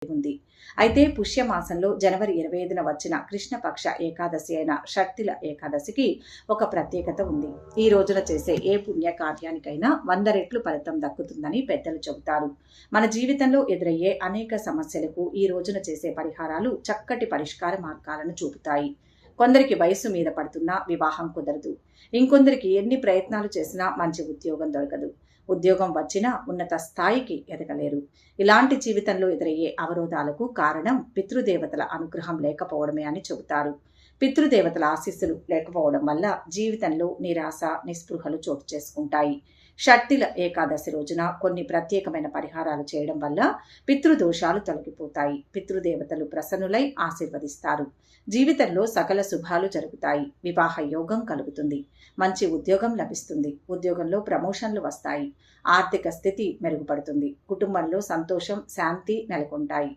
ఉంది. అయితే పుష్యమాసంలో జనవరి 25న వచ్చిన కృష్ణపక్ష ఏకాదశి అయిన షట్టిల ఏకాదశికి ఒక ప్రత్యేకత ఉంది. ఈ రోజున చేసే ఏ పుణ్య కార్యానికైనా 100 రెట్లు ఫలితం దక్కుతుందని పెద్దలు చెబుతారు. మన జీవితంలో ఎదురయ్యే అనేక సమస్యలకు ఈ రోజున చేసే పరిహారాలు చక్కటి పరిష్కార మార్గాలను చూపుతాయి. కొందరికి వయసు మీద పడుతున్నా వివాహం కుదరదు. ఇంకొందరికి ఎన్ని ప్రయత్నాలు చేసినా మంచి ఉద్యోగం దొరకదు. ఉద్యోగం వచ్చినా ఉన్నత స్థాయికి ఎదగలేరు. ఇలాంటి జీవితంలో ఎదురయ్యే అవరోధాలకు కారణం పితృదేవతల అనుగ్రహం లేకపోవడమే అని చెబుతారు. పితృదేవతల ఆశీస్సులు లేకపోవడం వల్ల జీవితంలో నిరాశ, నిస్పృహలు చోటు చేసుకుంటాయి. షట్టిల ఏకాదశి రోజున కొన్ని ప్రత్యేకమైన పరిహారాలు చేయడం వల్ల పితృదోషాలు తొలగిపోతాయి. పితృదేవతలు ప్రసన్నులై ఆశీర్వదిస్తారు. జీవితంలో సకల శుభాలు జరుగుతాయి. వివాహ యోగం కలుగుతుంది. మంచి ఉద్యోగం లభిస్తుంది. ఉద్యోగంలో ప్రమోషన్లు వస్తాయి. ఆర్థిక స్థితి మెరుగుపడుతుంది. కుటుంబంలో సంతోషం, శాంతి నెలకొంటాయి.